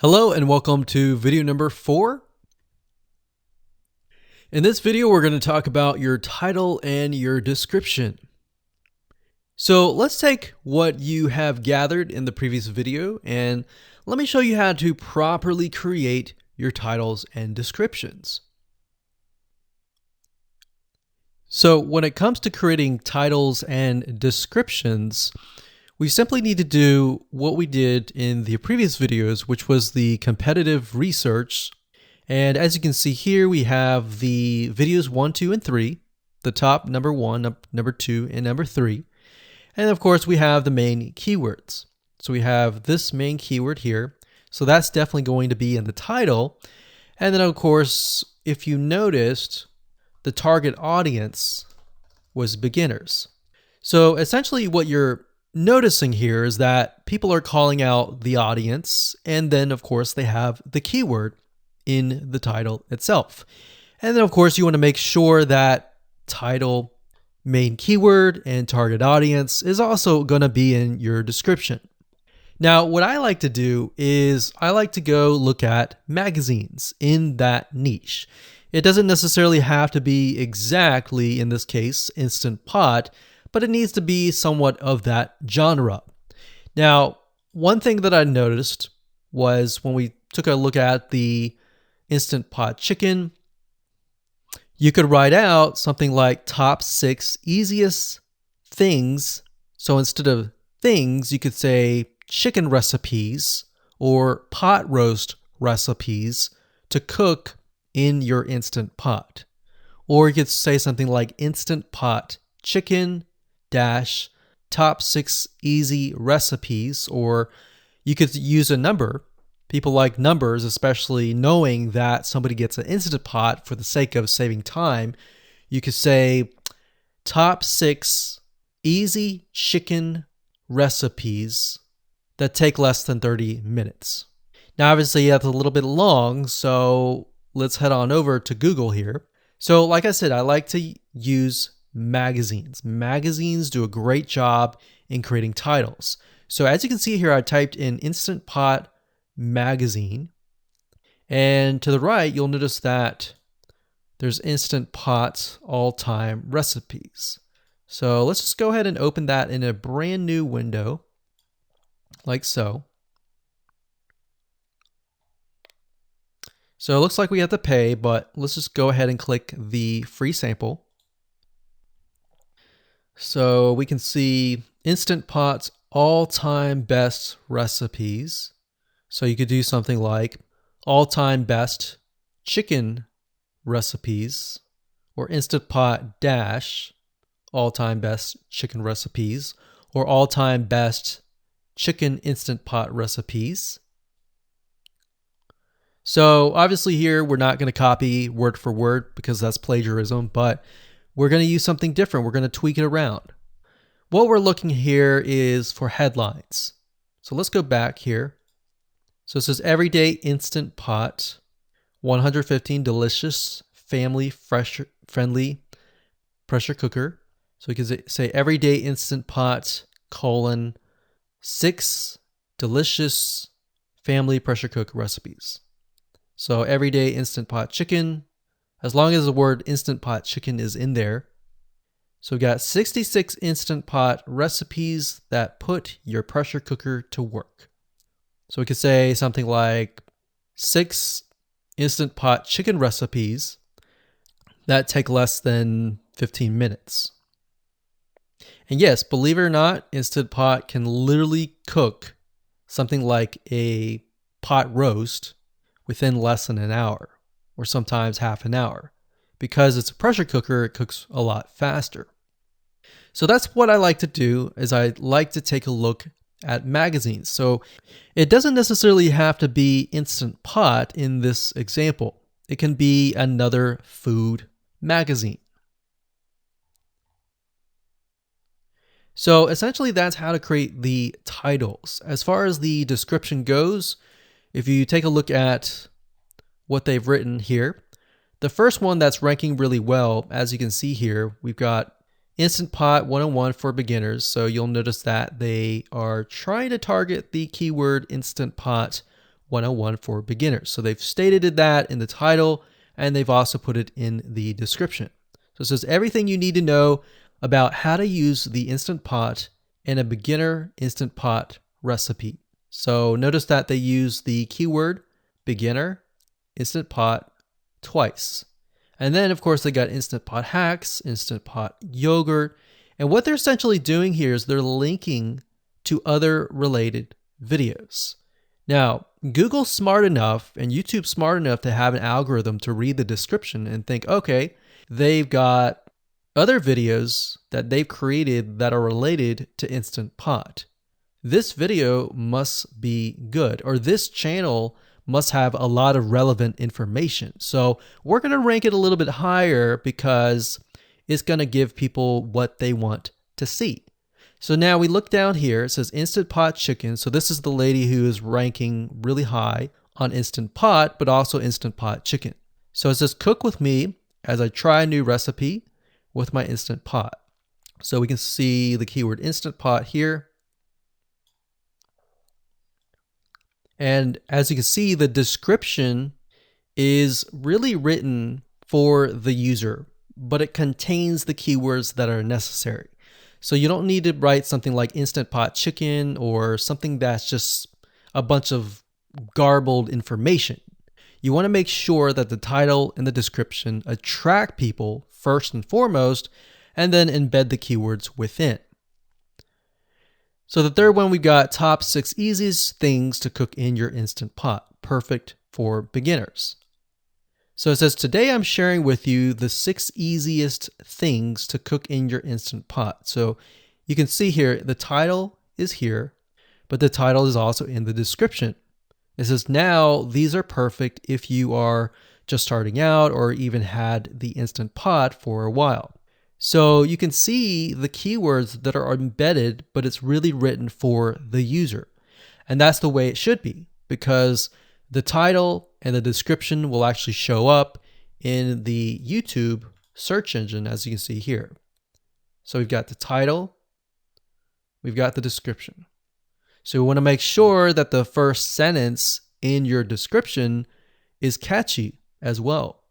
Hello and welcome to video number 4. In this video, we're going to talk about your title and your description. So let's take what you have gathered in the previous video and let me show you how to properly create your titles and descriptions. So when it comes to creating titles and descriptions, we simply need to do what we did in the previous videos, which was the competitive research. And as you can see here, we have the videos 1, 2, and 3, the top number 1, number 2, and number 3. And of course, we have the main keywords. So we have this main keyword here. So that's definitely going to be in the title. And then of course, if you noticed, the target audience was beginners. So essentially what you're noticing here is that people are calling out the audience, and then of course they have the keyword in the title itself. And then of course you want to make sure that title, main keyword, and target audience is also going to be in your description. Now what I like to do is I like to go look at magazines in that niche. It doesn't necessarily have to be exactly, in this case, Instant Pot, but it needs to be somewhat of that genre. Now, one thing that I noticed was when we took a look at the Instant Pot chicken, you could write out something like top 6 easiest things. So instead of things, you could say chicken recipes or pot roast recipes to cook in your Instant Pot. Or you could say something like Instant Pot chicken dash top 6 easy recipes, or you could use a number. People like numbers, especially knowing that somebody gets an Instant Pot for the sake of saving time. You could say top 6 easy chicken recipes that take less than 30 minutes. Now obviously that's a little bit long, so let's head on over to Google here. So like I said, I like to use magazines. Magazines do a great job in creating titles. So as you can see here, I typed in Instant Pot magazine, and to the right, you'll notice that there's Instant Pot all-time recipes. So let's just go ahead and open that in a brand new window, like so. So it looks like we have to pay, but let's just go ahead and click the free sample. So we can see Instant Pot's all-time best recipes. So you could do something like all-time best chicken recipes, or Instant Pot dash all-time best chicken recipes, or all-time best chicken Instant Pot recipes. So obviously here we're not going to copy word for word because that's plagiarism, but we're going to use something different. We're going to tweak it around. What we're looking here is for headlines. So let's go back here. So it says everyday Instant Pot, 115 delicious, family friendly pressure cooker. So we can say everyday Instant Pot, 6 delicious family pressure cook recipes. So everyday Instant Pot chicken, as long as the word Instant Pot chicken is in there. So we got 66 Instant Pot recipes that put your pressure cooker to work. So we could say something like 6 Instant Pot chicken recipes that take less than 15 minutes. And yes, believe it or not, Instant Pot can literally cook something like a pot roast within less than an hour, or sometimes half an hour. Because it's a pressure cooker, it cooks a lot faster. So that's what I like to do, is I like to take a look at magazines. So it doesn't necessarily have to be Instant Pot in this example. It can be another food magazine. So essentially that's how to create the titles. As far as the description goes, if you take a look at what they've written here, the first one that's ranking really well, as you can see here, we've got Instant Pot 101 for beginners. So you'll notice that they are trying to target the keyword Instant Pot 101 for beginners. So they've stated that in the title, and they've also put it in the description. So it says everything you need to know about how to use the Instant Pot in a beginner Instant Pot recipe. So notice that they use the keyword beginner Instant Pot twice. And then, of course, they got Instant Pot hacks, Instant Pot yogurt. And what they're essentially doing here is they're linking to other related videos. Now, Google's smart enough and YouTube's smart enough to have an algorithm to read the description and think, okay, they've got other videos that they've created that are related to Instant Pot. This video must be good, or this channel must have a lot of relevant information. So we're going to rank it a little bit higher because it's going to give people what they want to see. So now we look down here, it says Instant Pot Chicken. So this is the lady who is ranking really high on Instant Pot, but also Instant Pot Chicken. So it says cook with me as I try a new recipe with my Instant Pot. So we can see the keyword Instant Pot here. And as you can see, the description is really written for the user, but it contains the keywords that are necessary. So you don't need to write something like Instant Pot Chicken or something that's just a bunch of garbled information. You want to make sure that the title and the description attract people first and foremost, and then embed the keywords within. So the third one, we got top 6 easiest things to cook in your Instant Pot, perfect for beginners. So it says, today I'm sharing with you the 6 easiest things to cook in your Instant Pot. So you can see here, the title is here, but the title is also in the description. It says, now these are perfect if you are just starting out or even had the Instant Pot for a while. So you can see the keywords that are embedded, but it's really written for the user. And that's the way it should be, because the title and the description will actually show up in the YouTube search engine, as you can see here. So we've got the title, we've got the description. So we want to make sure that the first sentence in your description is catchy as well.